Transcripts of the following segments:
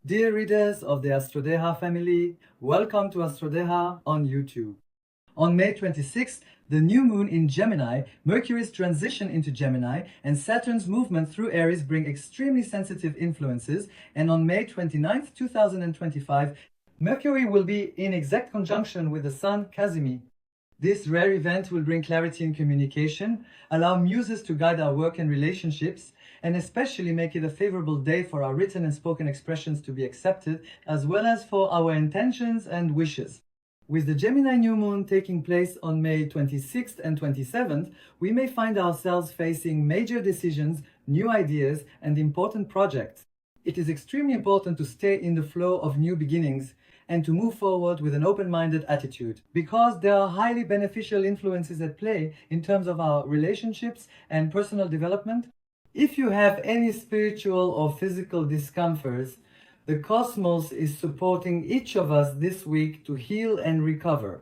Dear readers of the Astrodeha family, welcome to Astrodeha on YouTube. On May 26th, the new moon in Gemini, Mercury's transition into Gemini, and Saturn's movement through Aries bring extremely sensitive influences, and on May 29th, 2025, Mercury will be in exact conjunction with the Sun, cazimi. This rare event will bring clarity in communication, allow muses to guide our work and relationships, and especially make it a favorable day for our written and spoken expressions to be accepted, as well as for our intentions and wishes. With the Gemini New Moon taking place on May 26th and 27th, we may find ourselves facing major decisions, new ideas, and important projects. It is extremely important to stay in the flow of new beginnings and to move forward with an open-minded attitude, because there are highly beneficial influences at play in terms of our relationships and personal development. If you have any spiritual or physical discomforts, the cosmos is supporting each of us this week to heal and recover.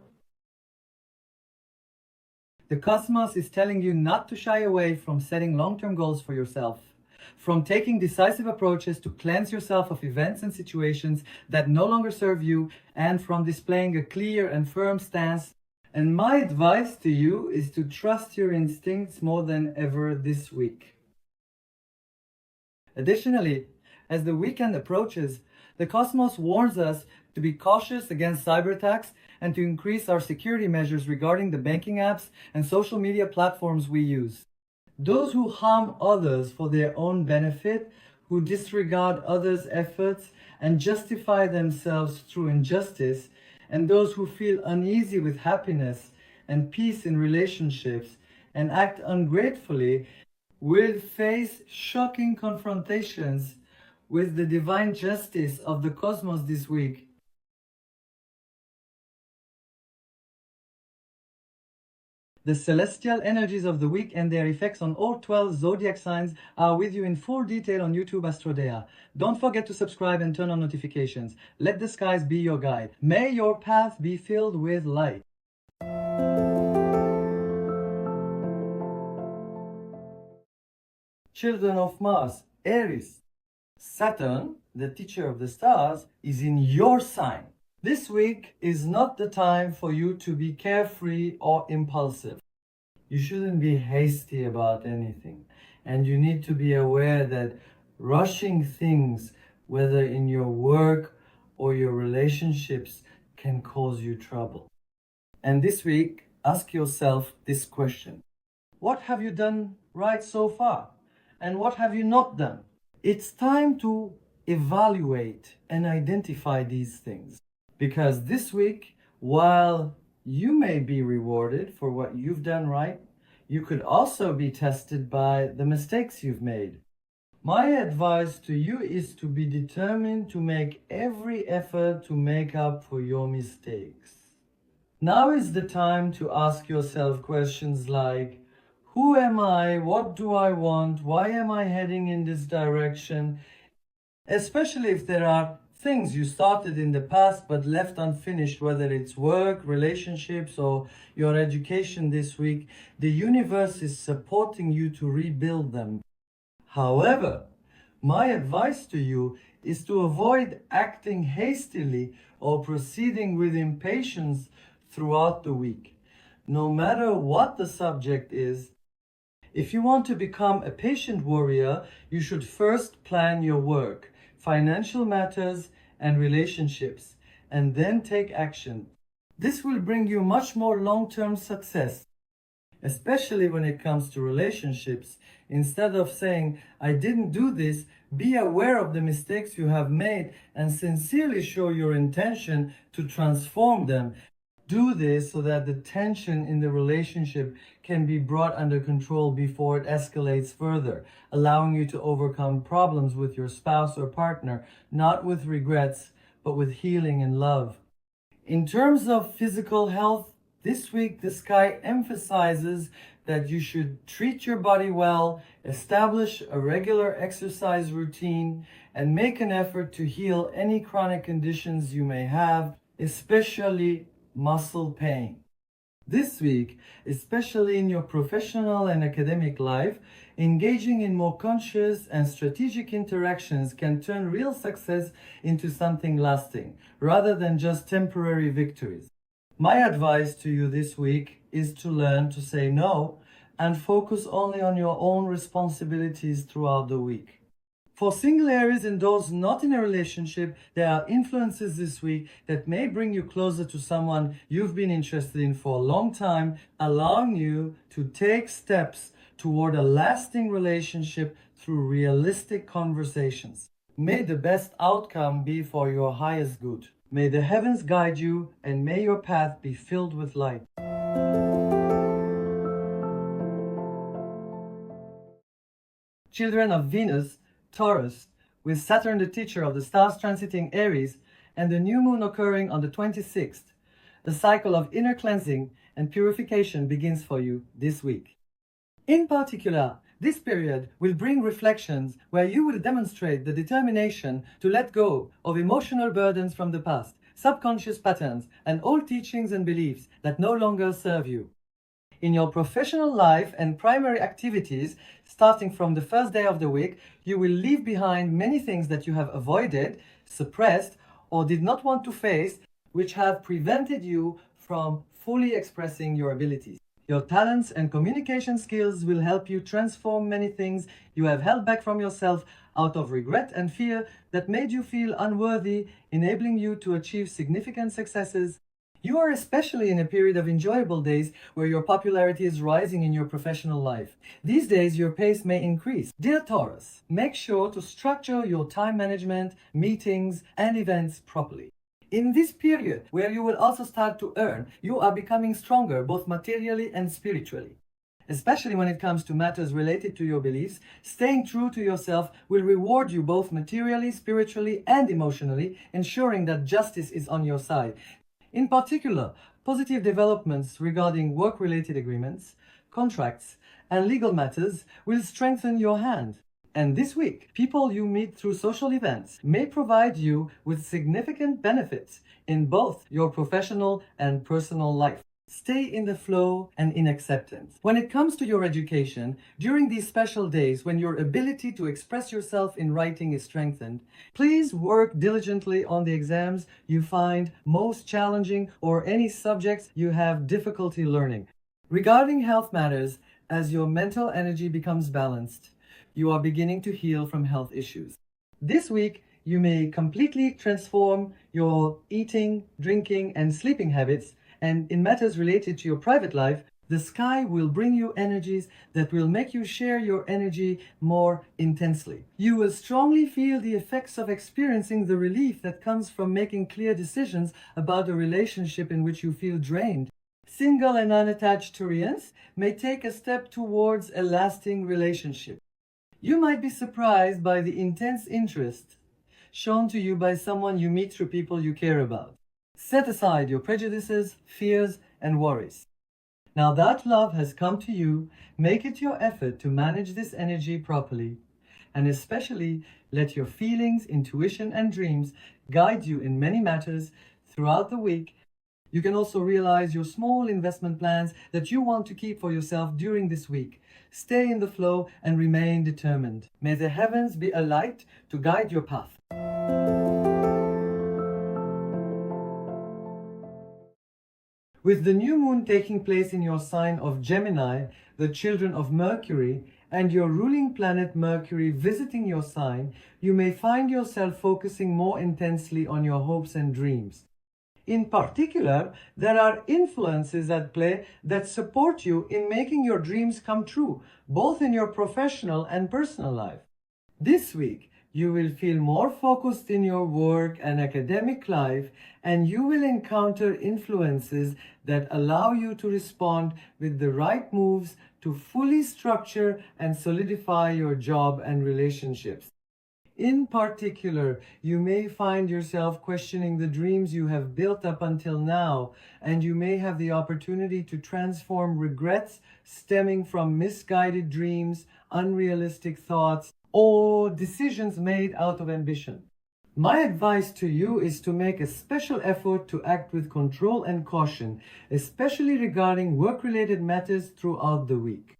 The cosmos is telling you not to shy away from setting long-term goals for yourself, from taking decisive approaches to cleanse yourself of events and situations that no longer serve you, and from displaying a clear and firm stance. And my advice to you is to trust your instincts more than ever this week. Additionally, as the weekend approaches, the cosmos warns us to be cautious against cyber attacks and to increase our security measures regarding the banking apps and social media platforms we use. Those who harm others for their own benefit, who disregard others' efforts and justify themselves through injustice, and those who feel uneasy with happiness and peace in relationships and act ungratefully, will face shocking confrontations with the divine justice of the cosmos this week. The celestial energies of the week and their effects on all 12 zodiac signs are with you in full detail on YouTube Astrodeha. Don't forget to subscribe and turn on notifications. Let the skies be your guide. May your path be filled with light. Children of Mars, Aries. Saturn, the teacher of the stars, is in your sign. This week is not the time for you to be carefree or impulsive. You shouldn't be hasty about anything. And you need to be aware that rushing things, whether in your work or your relationships, can cause you trouble. And this week, ask yourself this question. What have you done right so far? And what have you not done? It's time to evaluate and identify these things. Because this week, while you may be rewarded for what you've done right, you could also be tested by the mistakes you've made. My advice to you is to be determined to make every effort to make up for your mistakes. Now is the time to ask yourself questions like, who am I? What do I want? Why am I heading in this direction? Especially if there are things you started in the past but left unfinished, whether it's work, relationships, or your education this week, the universe is supporting you to rebuild them. However, my advice to you is to avoid acting hastily or proceeding with impatience throughout the week. No matter what the subject is, if you want to become a patient warrior, you should first plan your work, financial matters, and relationships, and then take action. This will bring you much more long-term success, especially when it comes to relationships. Instead of saying, I didn't do this, be aware of the mistakes you have made and sincerely show your intention to transform them. Do this so that the tension in the relationship can be brought under control before it escalates further, allowing you to overcome problems with your spouse or partner, not with regrets, but with healing and love. In terms of physical health, this week the sky emphasizes that you should treat your body well, establish a regular exercise routine, and make an effort to heal any chronic conditions you may have, especially muscle pain. This week, especially in your professional and academic life, engaging in more conscious and strategic interactions can turn real success into something lasting, rather than just temporary victories. My advice to you this week is to learn to say no and focus only on your own responsibilities throughout the week. For single Aries and those not in a relationship, there are influences this week that may bring you closer to someone you've been interested in for a long time, allowing you to take steps toward a lasting relationship through realistic conversations. May the best outcome be for your highest good. May the heavens guide you and may your path be filled with light. Children of Venus, Taurus, with Saturn the teacher of the stars transiting Aries and the new moon occurring on the 26th, the cycle of inner cleansing and purification begins for you this week. In particular, this period will bring reflections where you will demonstrate the determination to let go of emotional burdens from the past, subconscious patterns, and old teachings and beliefs that no longer serve you. In your professional life and primary activities, starting from the first day of the week, you will leave behind many things that you have avoided, suppressed, or did not want to face, which have prevented you from fully expressing your abilities. Your talents and communication skills will help you transform many things you have held back from yourself out of regret and fear that made you feel unworthy, enabling you to achieve significant successes. You are especially in a period of enjoyable days where your popularity is rising in your professional life. These days, your pace may increase. Dear Taurus, make sure to structure your time management, meetings, and events properly. In this period, where you will also start to earn, you are becoming stronger both materially and spiritually. Especially when it comes to matters related to your beliefs, staying true to yourself will reward you both materially, spiritually, and emotionally, ensuring that justice is on your side. In particular, positive developments regarding work-related agreements, contracts, and legal matters will strengthen your hand. And this week, people you meet through social events may provide you with significant benefits in both your professional and personal life. Stay in the flow and in acceptance. When it comes to your education, during these special days when your ability to express yourself in writing is strengthened, please work diligently on the exams you find most challenging or any subjects you have difficulty learning. Regarding health matters, as your mental energy becomes balanced, you are beginning to heal from health issues. This week, you may completely transform your eating, drinking, and sleeping habits. And in matters related to your private life, the sky will bring you energies that will make you share your energy more intensely. You will strongly feel the effects of experiencing the relief that comes from making clear decisions about a relationship in which you feel drained. Single and unattached Taurians may take a step towards a lasting relationship. You might be surprised by the intense interest shown to you by someone you meet through people you care about. Set aside your prejudices, fears, and worries. Now that love has come to you, make it your effort to manage this energy properly, and especially let your feelings, intuition, and dreams guide you in many matters throughout the week. You can also realize your small investment plans that you want to keep for yourself during this week. Stay in the flow and remain determined. May the heavens be a light to guide your path. With the new moon taking place in your sign of Gemini, the children of Mercury, and your ruling planet Mercury visiting your sign, you may find yourself focusing more intensely on your hopes and dreams. In particular, there are influences at play that support you in making your dreams come true, both in your professional and personal life. This week, you will feel more focused in your work and academic life, and you will encounter influences that allow you to respond with the right moves to fully structure and solidify your job and relationships. In particular, you may find yourself questioning the dreams you have built up until now, and you may have the opportunity to transform regrets stemming from misguided dreams, unrealistic thoughts, or decisions made out of ambition. My advice to you is to make a special effort to act with control and caution, especially regarding work-related matters throughout the week.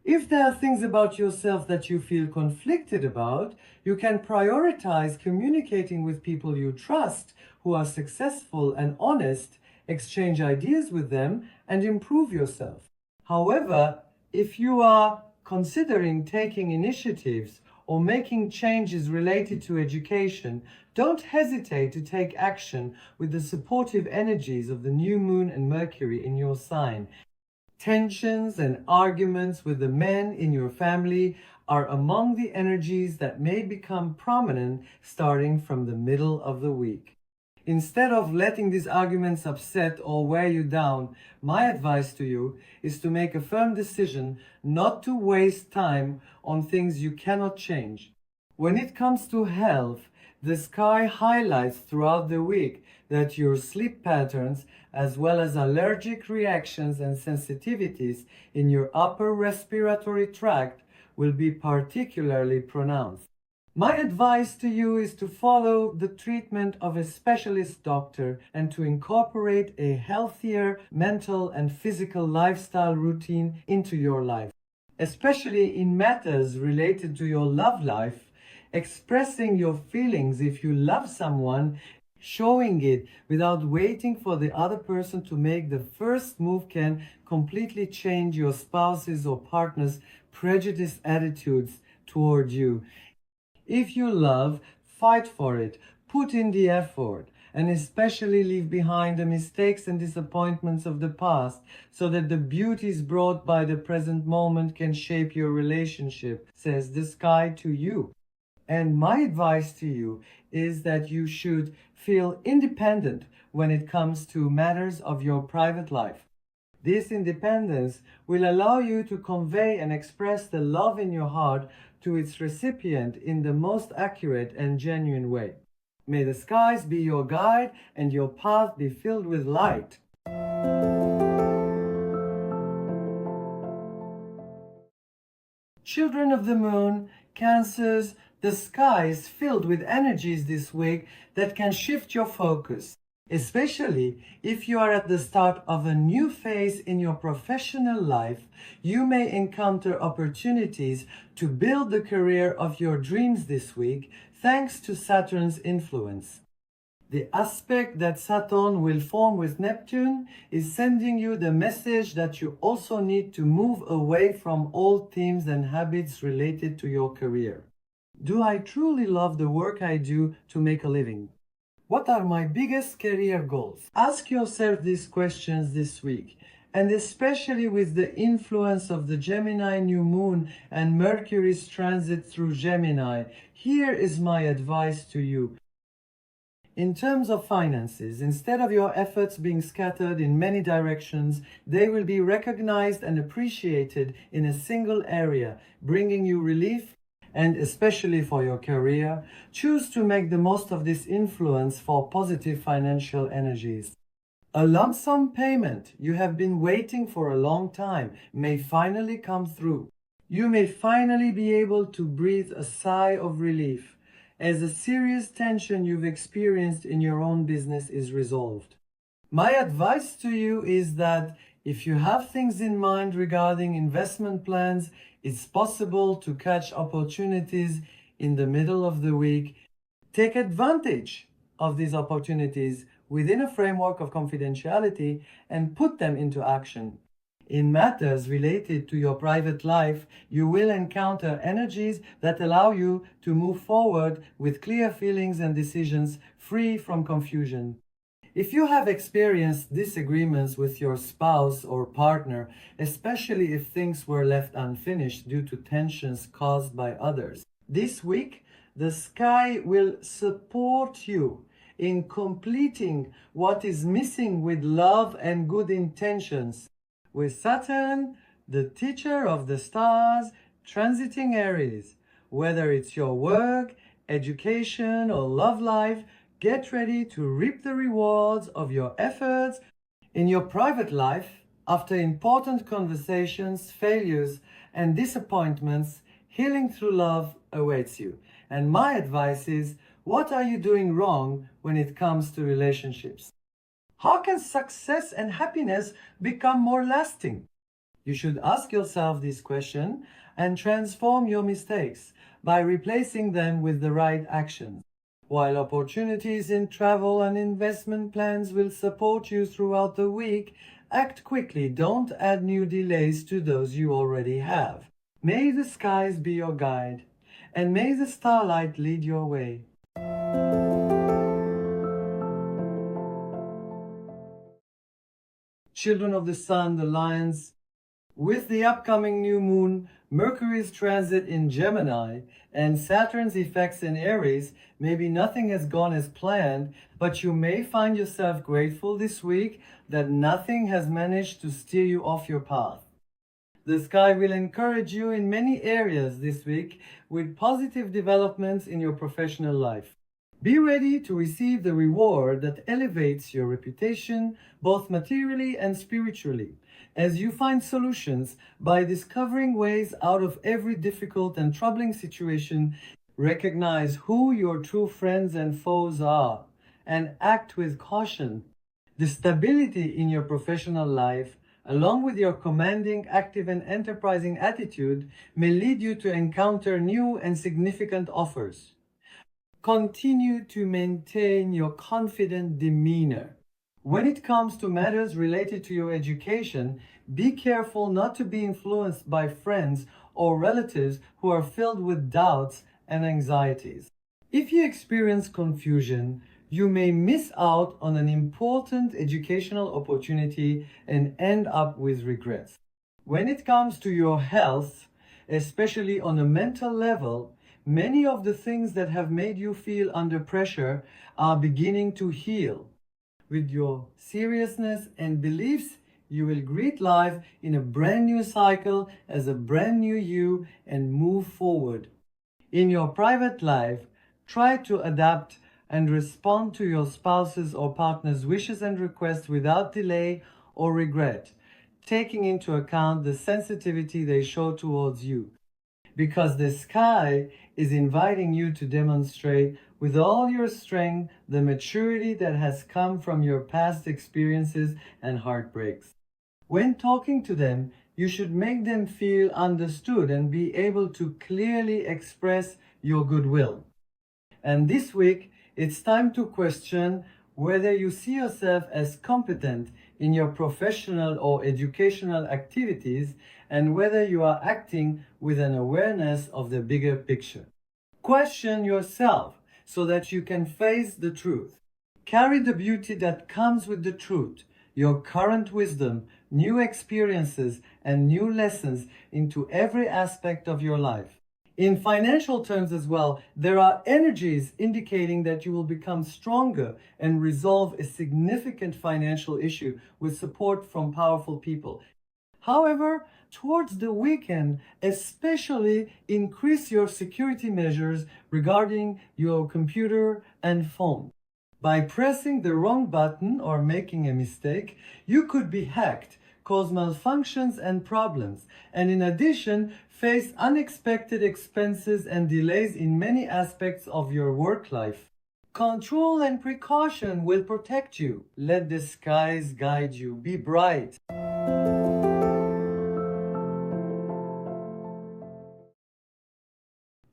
If there are things about yourself that you feel conflicted about, you can prioritize communicating with people you trust who are successful and honest, exchange ideas with them, and improve yourself. However, if you are considering taking initiatives or making changes related to education, don't hesitate to take action with the supportive energies of the new moon and Mercury in your sign. Tensions and arguments with the men in your family are among the energies that may become prominent starting from the middle of the week. Instead of letting these arguments upset or wear you down, my advice to you is to make a firm decision not to waste time on things you cannot change. When it comes to health, the sky highlights throughout the week that your sleep patterns, as well as allergic reactions and sensitivities in your upper respiratory tract, will be particularly pronounced. My advice to you is to follow the treatment of a specialist doctor and to incorporate a healthier mental and physical lifestyle routine into your life, especially in matters related to your love life. Expressing your feelings if you love someone, showing it without waiting for the other person to make the first move can completely change your spouse's or partner's prejudiced attitudes toward you. If you love, fight for it, put in the effort, and especially leave behind the mistakes and disappointments of the past so that the beauties brought by the present moment can shape your relationship, says the sky to you. And my advice to you is that you should feel independent when it comes to matters of your private life. This independence will allow you to convey and express the love in your heart to its recipient in the most accurate and genuine way. May the skies be your guide and your path be filled with light. Children of the moon, Cancers, the sky is filled with energies this week that can shift your focus, especially if you are at the start of a new phase in your professional life. You may encounter opportunities to build the career of your dreams this week thanks to Saturn's influence. The aspect that Saturn will form with Neptune is sending you the message that you also need to move away from old themes and habits related to your career. Do I truly love the work I do to make a living? What are my biggest career goals? Ask yourself these questions this week, and especially with the influence of the Gemini New Moon and Mercury's transit through Gemini, here is my advice to you. In terms of finances, instead of your efforts being scattered in many directions, they will be recognized and appreciated in a single area, bringing you relief. And especially for your career, choose to make the most of this influence for positive financial energies. A lump sum payment you have been waiting for a long time may finally come through. You may finally be able to breathe a sigh of relief, as a serious tension you've experienced in your own business is resolved. My advice to you is that if you have things in mind regarding investment plans, it's possible to catch opportunities in the middle of the week. Take advantage of these opportunities within a framework of confidentiality and put them into action. In matters related to your private life, you will encounter energies that allow you to move forward with clear feelings and decisions free from confusion. If you have experienced disagreements with your spouse or partner, especially if things were left unfinished due to tensions caused by others, this week the sky will support you in completing what is missing with love and good intentions. With Saturn, the teacher of the stars, transiting Aries, whether it's your work, education, or love life, get ready to reap the rewards of your efforts. In your private life, after important conversations, failures, and disappointments, healing through love awaits you. And my advice is, What are you doing wrong when it comes to relationships? How can success and happiness become more lasting? You should ask yourself this question and transform your mistakes by replacing them with the right actions. While opportunities in travel and investment plans will support you throughout the week, act quickly. Don't add new delays to those you already have. May the skies be your guide, and may the starlight lead your way. Children of the Sun, the Lions, with the upcoming new moon, Mercury's transit in Gemini, and Saturn's effects in Aries, maybe nothing has gone as planned, but you may find yourself grateful this week that nothing has managed to steer you off your path. The sky will encourage you in many areas this week with positive developments in your professional life. Be ready to receive the reward that elevates your reputation, both materially and spiritually, as you find solutions by discovering ways out of every difficult and troubling situation. Recognize who your true friends and foes are, and act with caution. The stability in your professional life, along with your commanding, active, and enterprising attitude, may lead you to encounter new and significant offers. Continue to maintain your confident demeanor. When it comes to matters related to your education, be careful not to be influenced by friends or relatives who are filled with doubts and anxieties. If you experience confusion, you may miss out on an important educational opportunity and end up with regrets. When it comes to your health, especially on a mental level, many of the things that have made you feel under pressure are beginning to heal. With your seriousness and beliefs, you will greet life in a brand new cycle as a brand new you and move forward. In your private life, try to adapt and respond to your spouse's or partner's wishes and requests without delay or regret, taking into account the sensitivity they show towards you. Because the sky is inviting you to demonstrate with all your strength the maturity that has come from your past experiences and heartbreaks. When talking to them, you should make them feel understood and be able to clearly express your goodwill. And this week, it's time to question whether you see yourself as competent in your professional or educational activities and whether you are acting with an awareness of the bigger picture. Question yourself so that you can face the truth. Carry the beauty that comes with the truth, your current wisdom, new experiences, and new lessons into every aspect of your life. In financial terms as well, there are energies indicating that you will become stronger and resolve a significant financial issue with support from powerful people. However, towards the weekend, especially increase your security measures regarding your computer and phone. By pressing the wrong button or making a mistake, you could be hacked, cause malfunctions and problems, and in addition, face unexpected expenses and delays in many aspects of your work life. Control and precaution will protect you. Let the skies guide you. Be bright.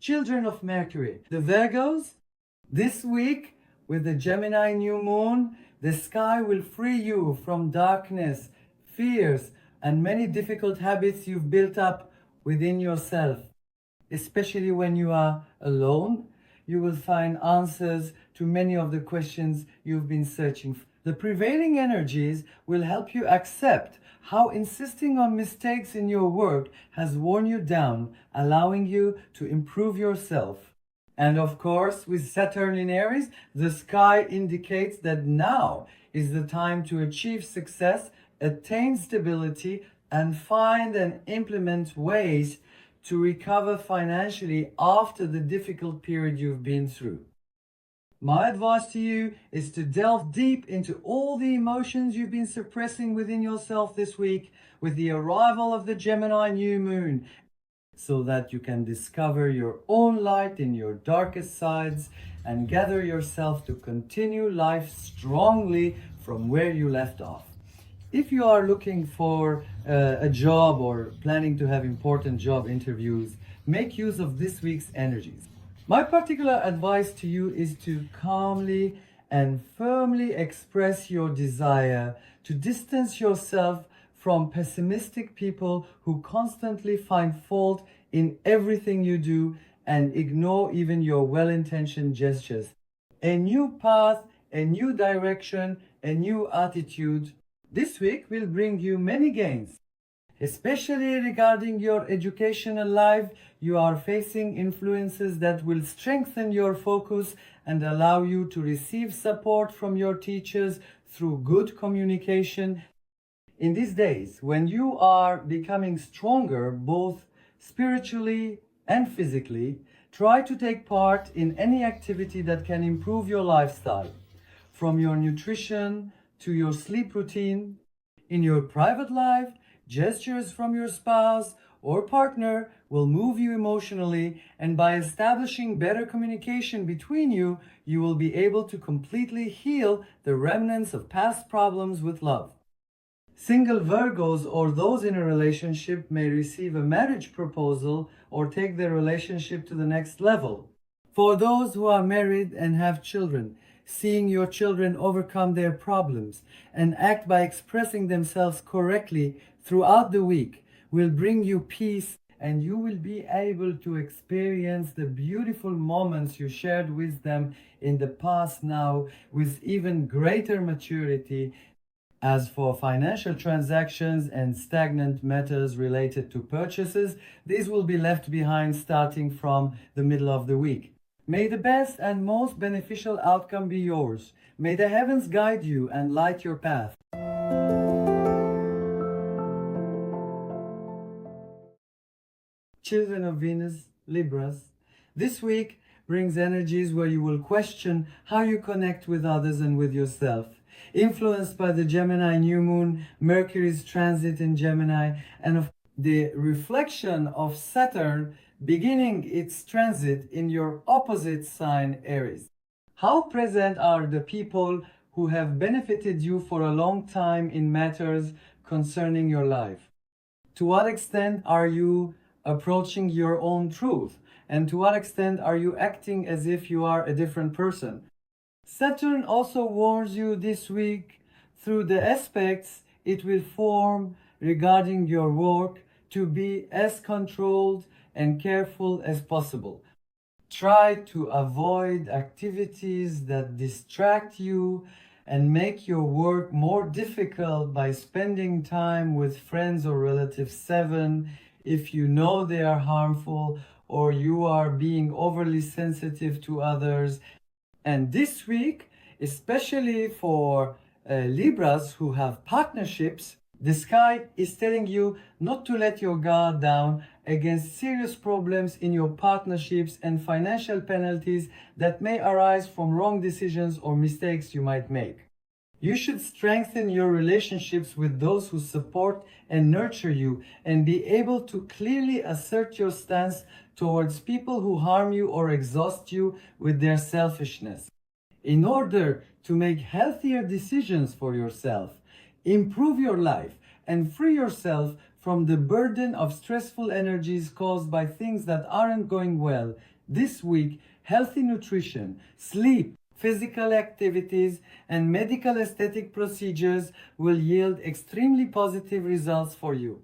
Children of Mercury, the Virgos, this week with the Gemini New Moon, the sky will free you from darkness, fears, and many difficult habits you've built up within yourself. Especially when you are alone, you will find answers to many of the questions you've been searching for. The prevailing energies will help you accept how insisting on mistakes in your work has worn you down, allowing you to improve yourself. And of course, with Saturn in Aries, the sky indicates that now is the time to achieve success, attain stability, and find and implement ways to recover financially after the difficult period you've been through. My advice to you is to delve deep into all the emotions you've been suppressing within yourself this week with the arrival of the Gemini New Moon, so that you can discover your own light in your darkest sides and gather yourself to continue life strongly from where you left off. If you are looking for a job or planning to have important job interviews, make use of this week's energies. My particular advice to you is to calmly and firmly express your desire to distance yourself from pessimistic people who constantly find fault in everything you do and ignore even your well-intentioned gestures. A new path, a new direction, a new attitude. This week will bring you many gains. Especially regarding your educational life, you are facing influences that will strengthen your focus and allow you to receive support from your teachers through good communication. In these days, when you are becoming stronger both spiritually and physically, try to take part in any activity that can improve your lifestyle, from your nutrition to your sleep routine. In your private life, gestures from your spouse or partner will move you emotionally, and by establishing better communication between you, you will be able to completely heal the remnants of past problems with love. Single Virgos or those in a relationship may receive a marriage proposal or take their relationship to the next level. For those who are married and have children, seeing your children overcome their problems and act by expressing themselves correctly throughout the week will bring you peace, and you will be able to experience the beautiful moments you shared with them in the past now with even greater maturity. As for financial transactions and stagnant matters related to purchases, these will be left behind starting from the middle of the week. May the best and most beneficial outcome be yours. May the heavens guide you and light your path. Children of Venus, Libras, this week brings energies where you will question how you connect with others and with yourself. Influenced by the Gemini New Moon, Mercury's transit in Gemini, and of the reflection of Saturn beginning its transit in your opposite sign, Aries. How present are the people who have benefited you for a long time in matters concerning your life? To what extent are you approaching your own truth? And to what extent are you acting as if you are a different person? Saturn also warns you this week through the aspects it will form regarding your work to be as controlled and careful as possible. Try to avoid activities that distract you and make your work more difficult by spending time with friends or relatives 7 if you know they are harmful or you are being overly sensitive to others. And this week, especially for Libras who have partnerships, the sky is telling you not to let your guard down against serious problems in your partnerships and financial penalties that may arise from wrong decisions or mistakes you might make. You should strengthen your relationships with those who support and nurture you and be able to clearly assert your stance towards people who harm you or exhaust you with their selfishness. In order to make healthier decisions for yourself, improve your life, and free yourself from the burden of stressful energies caused by things that aren't going well, this week, healthy nutrition, sleep, physical activities, and medical aesthetic procedures will yield extremely positive results for you.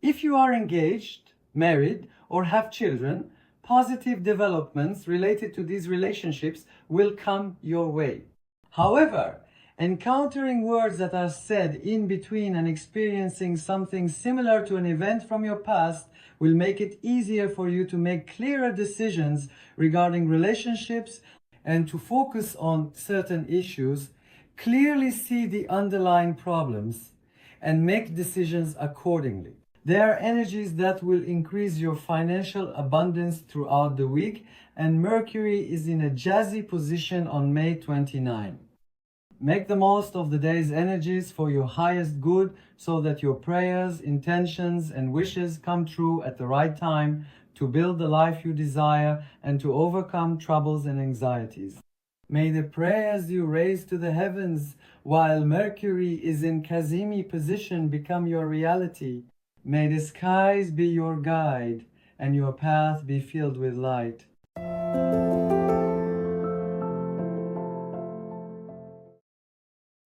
If you are engaged, married, or have children, positive developments related to these relationships will come your way. However, encountering words that are said in between and experiencing something similar to an event from your past will make it easier for you to make clearer decisions regarding relationships and to focus on certain issues, clearly see the underlying problems, and make decisions accordingly. There are energies that will increase your financial abundance throughout the week, and Mercury is in a jazzy position on May 29. Make the most of the day's energies for your highest good so that your prayers, intentions, and wishes come true at the right time to build the life you desire and to overcome troubles and anxieties. May the prayers you raise to the heavens while Mercury is in cazimi position become your reality. May the skies be your guide and your path be filled with light.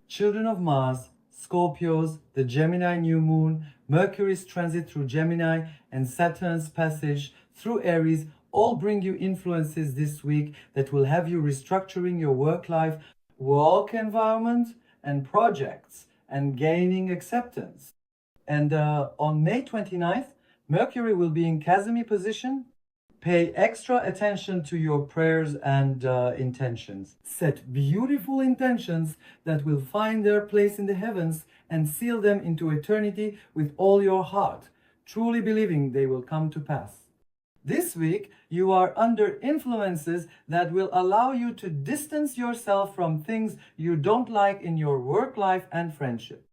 Children of Mars, Scorpios, the Gemini New Moon, Mercury's transit through Gemini, and Saturn's passage through Aries all bring you influences this week that will have you restructuring your work life, work environment, and projects, and gaining acceptance. And on May 29th, Mercury will be in cazimi position. Pay extra attention to your prayers and intentions. Set beautiful intentions that will find their place in the heavens and seal them into eternity with all your heart, truly believing they will come to pass. This week, you are under influences that will allow you to distance yourself from things you don't like in your work life and friendship.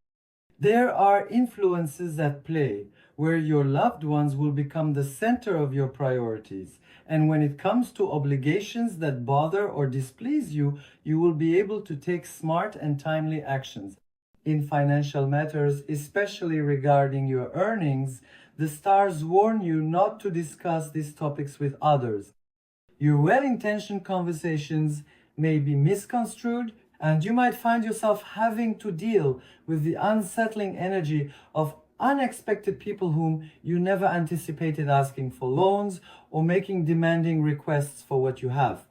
There are influences at play where your loved ones will become the center of your priorities. And when it comes to obligations that bother or displease you, you will be able to take smart and timely actions. In financial matters, especially regarding your earnings, the stars warn you not to discuss these topics with others. Your well-intentioned conversations may be misconstrued, and you might find yourself having to deal with the unsettling energy of unexpected people whom you never anticipated asking for loans or making demanding requests for what you have.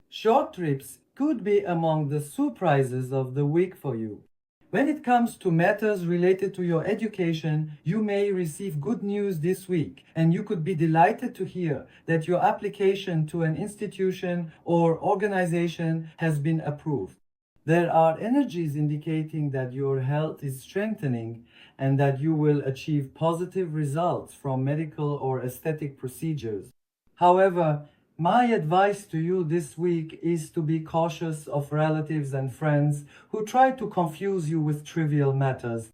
Short trips could be among the surprises of the week for you. When it comes to matters related to your education, you may receive good news this week, and you could be delighted to hear that your application to an institution or organization has been approved. There are energies indicating that your health is strengthening and that you will achieve positive results from medical or aesthetic procedures. However, my advice to you this week is to be cautious of relatives and friends who try to confuse you with trivial matters.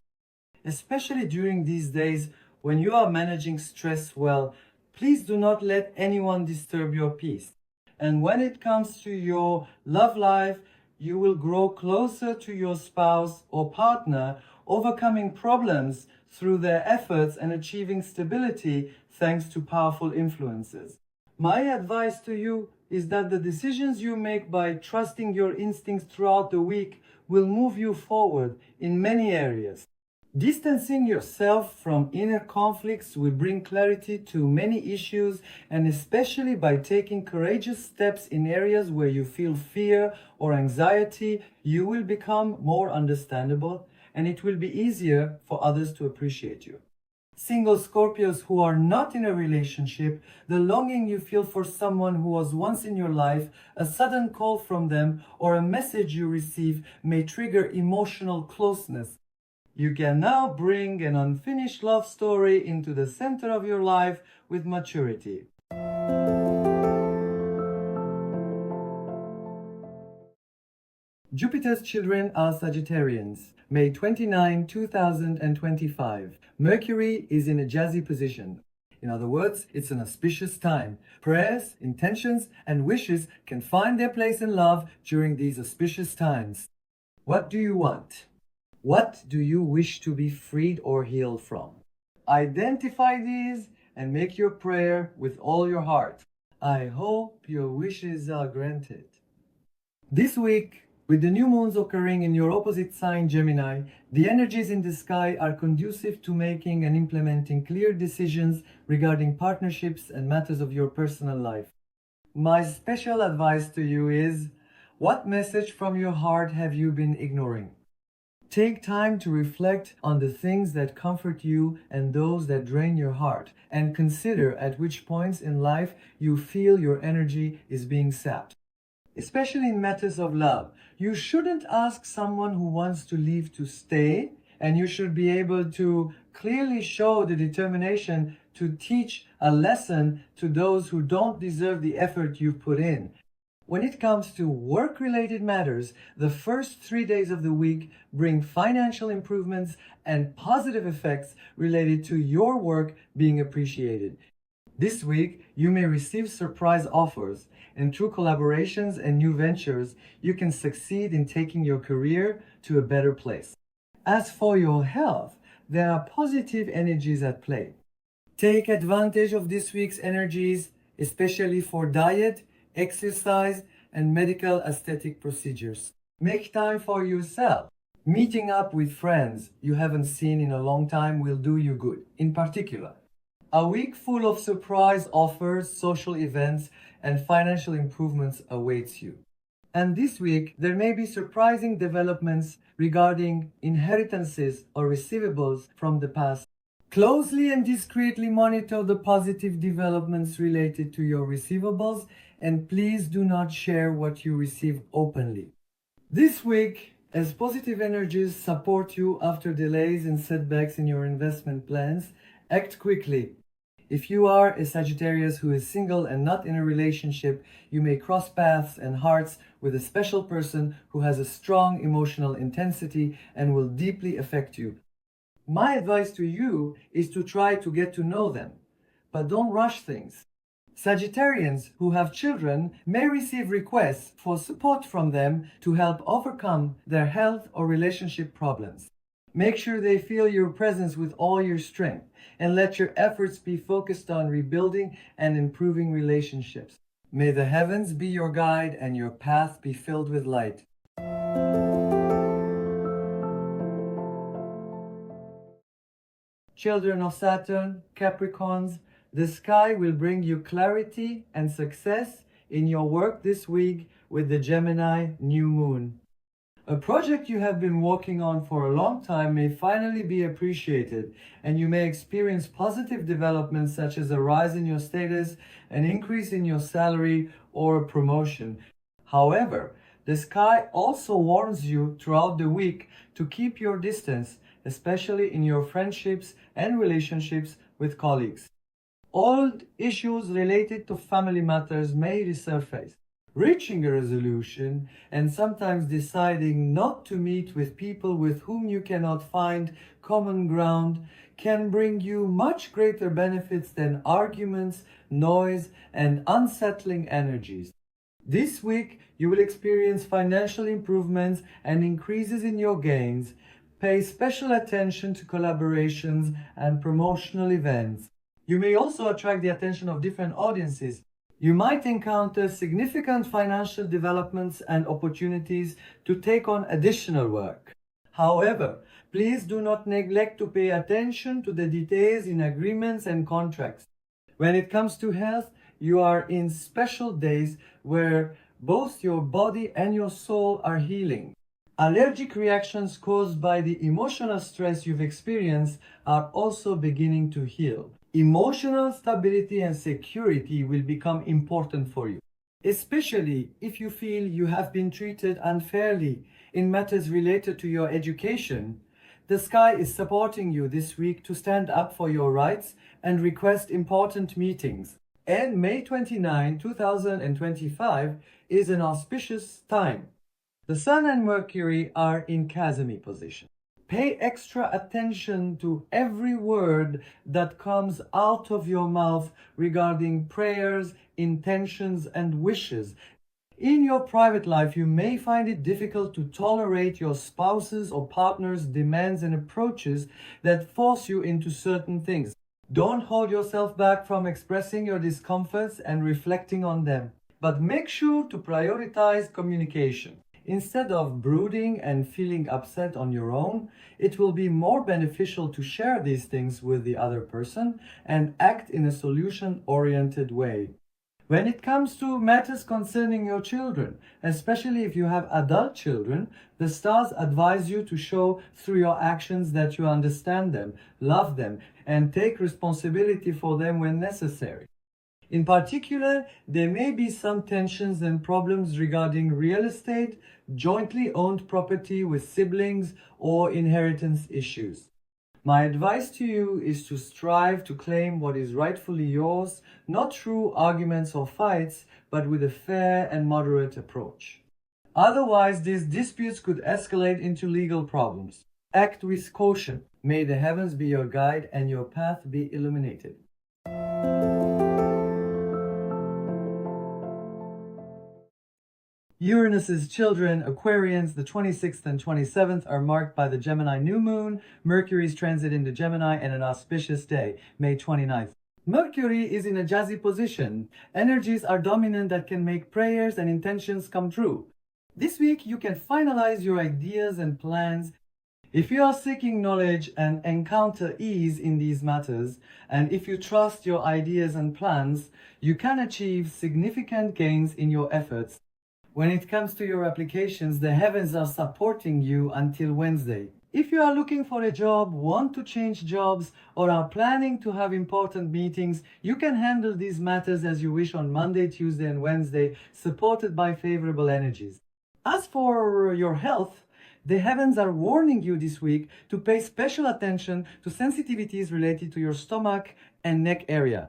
Especially during these days when you are managing stress well, please do not let anyone disturb your peace. And when it comes to your love life, you will grow closer to your spouse or partner, overcoming problems through their efforts and achieving stability thanks to powerful influences. My advice to you is that the decisions you make by trusting your instincts throughout the week will move you forward in many areas. Distancing yourself from inner conflicts will bring clarity to many issues, and especially by taking courageous steps in areas where you feel fear or anxiety, you will become more understandable and it will be easier for others to appreciate you. Single Scorpios who are not in a relationship, the longing you feel for someone who was once in your life, a sudden call from them, or a message you receive may trigger emotional closeness. You can now bring an unfinished love story into the center of your life with maturity. Jupiter's children are Sagittarians. May 29, 2025. Mercury is in a jazzy position. In other words, it's an auspicious time. Prayers, intentions, and wishes can find their place in love during these auspicious times. What do you want? What do you wish to be freed or healed from? Identify these and make your prayer with all your heart. I hope your wishes are granted. This week, with the new moons occurring in your opposite sign, Gemini, the energies in the sky are conducive to making and implementing clear decisions regarding partnerships and matters of your personal life. My special advice to you is, what message from your heart have you been ignoring? Take time to reflect on the things that comfort you and those that drain your heart, and consider at which points in life you feel your energy is being sapped. Especially in matters of love, you shouldn't ask someone who wants to leave to stay, and you should be able to clearly show the determination to teach a lesson to those who don't deserve the effort you've put in. When it comes to work-related matters, the first 3 days of the week bring financial improvements and positive effects related to your work being appreciated. This week, you may receive surprise offers, and through collaborations and new ventures, you can succeed in taking your career to a better place. As for your health, there are positive energies at play. Take advantage of this week's energies, especially for diet, exercise, and medical aesthetic procedures. Make time for yourself. Meeting up with friends you haven't seen in a long time will do you good. In particular, a week full of surprise offers, social events, and financial improvements awaits you. And this week, there may be surprising developments regarding inheritances or receivables from the past. Closely and discreetly monitor the positive developments related to your receivables, and please do not share what you receive openly. This week, as positive energies support you after delays and setbacks in your investment plans, act quickly. If you are a Sagittarius who is single and not in a relationship, you may cross paths and hearts with a special person who has a strong emotional intensity and will deeply affect you. My advice to you is to try to get to know them, but don't rush things. Sagittarians who have children may receive requests for support from them to help overcome their health or relationship problems. Make sure they feel your presence with all your strength, and let your efforts be focused on rebuilding and improving relationships. May the heavens be your guide and your path be filled with light. Children of Saturn, Capricorns, the sky will bring you clarity and success in your work this week with the Gemini New Moon. A project you have been working on for a long time may finally be appreciated, and you may experience positive developments such as a rise in your status, an increase in your salary, or a promotion. However, the sky also warns you throughout the week to keep your distance, especially in your friendships and relationships with colleagues. Old issues related to family matters may resurface. Reaching a resolution and sometimes deciding not to meet with people with whom you cannot find common ground can bring you much greater benefits than arguments, noise, and unsettling energies. This week, you will experience financial improvements and increases in your gains. Pay special attention to collaborations and promotional events. You may also attract the attention of different audiences. You might encounter significant financial developments and opportunities to take on additional work. However, please do not neglect to pay attention to the details in agreements and contracts. When it comes to health, you are in special days where both your body and your soul are healing. Allergic reactions caused by the emotional stress you've experienced are also beginning to heal. Emotional stability and security will become important for you, especially if you feel you have been treated unfairly in matters related to your education. The sky is supporting you this week to stand up for your rights and request important meetings. And May 29, 2025 is an auspicious time. The Sun and Mercury are in cazimi position. Pay extra attention to every word that comes out of your mouth regarding prayers, intentions, and wishes. In your private life, you may find it difficult to tolerate your spouse's or partner's demands and approaches that force you into certain things. Don't hold yourself back from expressing your discomforts and reflecting on them, but make sure to prioritize communication. Instead of brooding and feeling upset on your own, it will be more beneficial to share these things with the other person and act in a solution-oriented way. When it comes to matters concerning your children, especially if you have adult children, the stars advise you to show through your actions that you understand them, love them, and take responsibility for them when necessary. In particular, there may be some tensions and problems regarding real estate, jointly owned property with siblings, or inheritance issues. My advice to you is to strive to claim what is rightfully yours, not through arguments or fights, but with a fair and moderate approach. Otherwise, these disputes could escalate into legal problems. Act with caution. May the heavens be your guide and your path be illuminated. Uranus's children, Aquarians, the 26th and 27th are marked by the Gemini New Moon, Mercury's transit into Gemini, and an auspicious day, May 29th. Mercury is in a jazzy position. Energies are dominant that can make prayers and intentions come true. This week, you can finalize your ideas and plans. If you are seeking knowledge and encounter ease in these matters, and if you trust your ideas and plans, you can achieve significant gains in your efforts. When it comes to your applications, the heavens are supporting you until Wednesday. If you are looking for a job, want to change jobs, or are planning to have important meetings, you can handle these matters as you wish on Monday, Tuesday, and Wednesday, supported by favorable energies. As for your health, the heavens are warning you this week to pay special attention to sensitivities related to your stomach and neck area.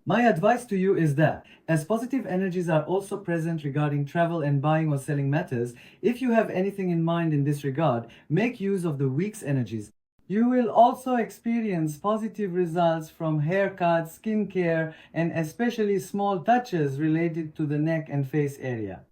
My advice to you is that, as positive energies are also present regarding travel and buying or selling matters, if you have anything in mind in this regard, make use of the week's energies. You will also experience positive results from haircuts, skincare, and especially small touches related to the neck and face area.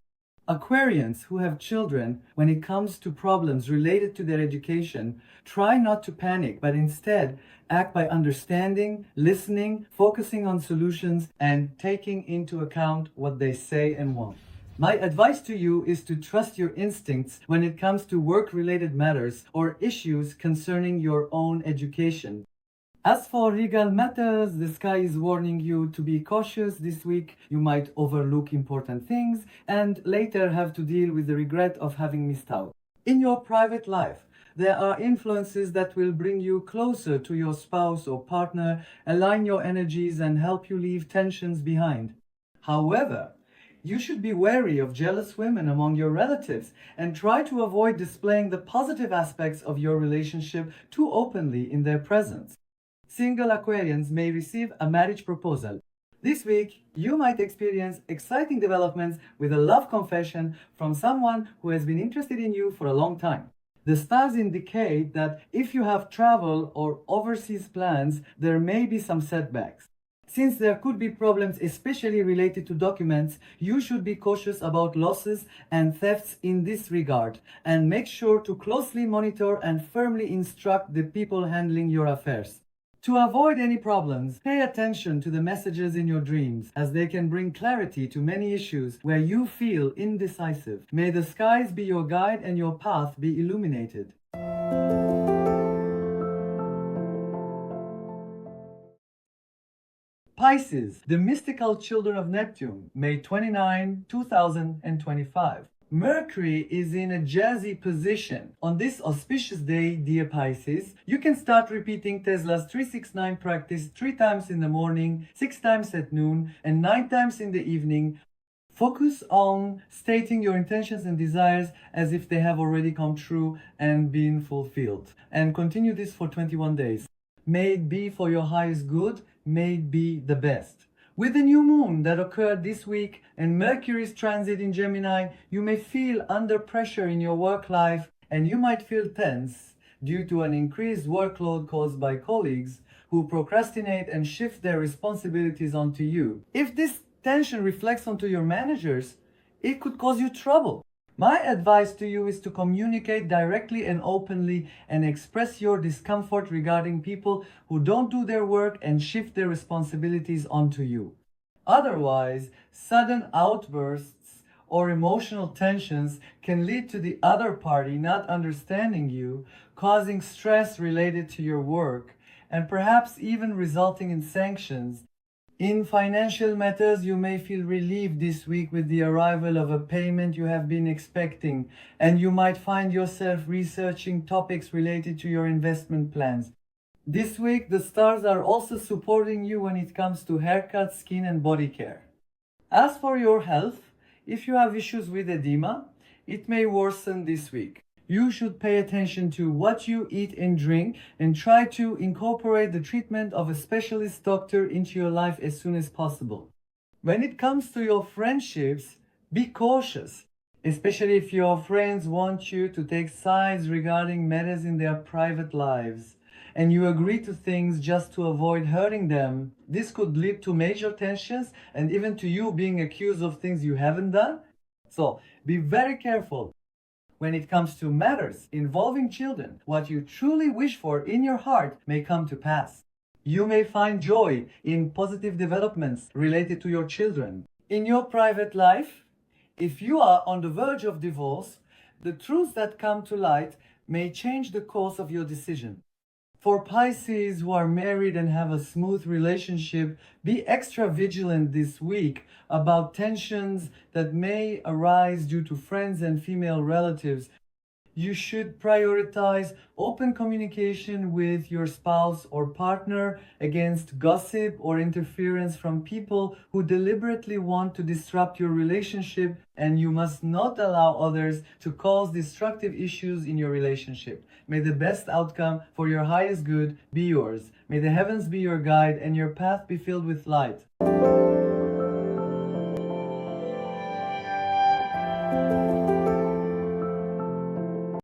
Aquarians who have children, when it comes to problems related to their education, try not to panic, but instead act by understanding, listening, focusing on solutions, and taking into account what they say and want. My advice to you is to trust your instincts when it comes to work-related matters or issues concerning your own education. As for legal matters, the sky is warning you to be cautious this week. You might overlook important things and later have to deal with the regret of having missed out. In your private life, there are influences that will bring you closer to your spouse or partner, align your energies, and help you leave tensions behind. However, you should be wary of jealous women among your relatives and try to avoid displaying the positive aspects of your relationship too openly in their presence. Single Aquarians may receive a marriage proposal. This week, you might experience exciting developments with a love confession from someone who has been interested in you for a long time. The stars indicate that if you have travel or overseas plans, there may be some setbacks. Since there could be problems especially related to documents, you should be cautious about losses and thefts in this regard, and make sure to closely monitor and firmly instruct the people handling your affairs. To avoid any problems, pay attention to the messages in your dreams, as they can bring clarity to many issues where you feel indecisive. May the skies be your guide and your path be illuminated. Pisces, the mystical children of Neptune, May 29, 2025. Mercury is in a jazzy position. On this auspicious day, dear Pisces, you can start repeating Tesla's 369 practice 3 times in the morning, 6 times at noon, and 9 times in the evening. Focus on stating your intentions and desires as if they have already come true and been fulfilled. And continue this for 21 days. May it be for your highest good, may it be the best. With the new moon that occurred this week and Mercury's transit in Gemini, you may feel under pressure in your work life and you might feel tense due to an increased workload caused by colleagues who procrastinate and shift their responsibilities onto you. If this tension reflects onto your managers, it could cause you trouble. My advice to you is to communicate directly and openly and express your discomfort regarding people who don't do their work and shift their responsibilities onto you. Otherwise, sudden outbursts or emotional tensions can lead to the other party not understanding you, causing stress related to your work, and perhaps even resulting in sanctions. In financial matters, you may feel relieved this week with the arrival of a payment you have been expecting, and you might find yourself researching topics related to your investment plans. This week, the stars are also supporting you when it comes to haircut, skin, and body care. As for your health, if you have issues with edema, it may worsen this week. You should pay attention to what you eat and drink and try to incorporate the treatment of a specialist doctor into your life as soon as possible. When it comes to your friendships, be cautious, especially if your friends want you to take sides regarding matters in their private lives and you agree to things just to avoid hurting them. This could lead to major tensions and even to you being accused of things you haven't done. So, Be very careful. When it comes to matters involving children, what you truly wish for in your heart may come to pass. You may find joy in positive developments related to your children. In your private life, if you are on the verge of divorce, the truths that come to light may change the course of your decision. For Pisces who are married and have a smooth relationship, be extra vigilant this week about tensions that may arise due to friends and female relatives. You should prioritize open communication with your spouse or partner against gossip or interference from people who deliberately want to disrupt your relationship, and you must not allow others to cause destructive issues in your relationship. May the best outcome for your highest good be yours. May the heavens be your guide and your path be filled with light.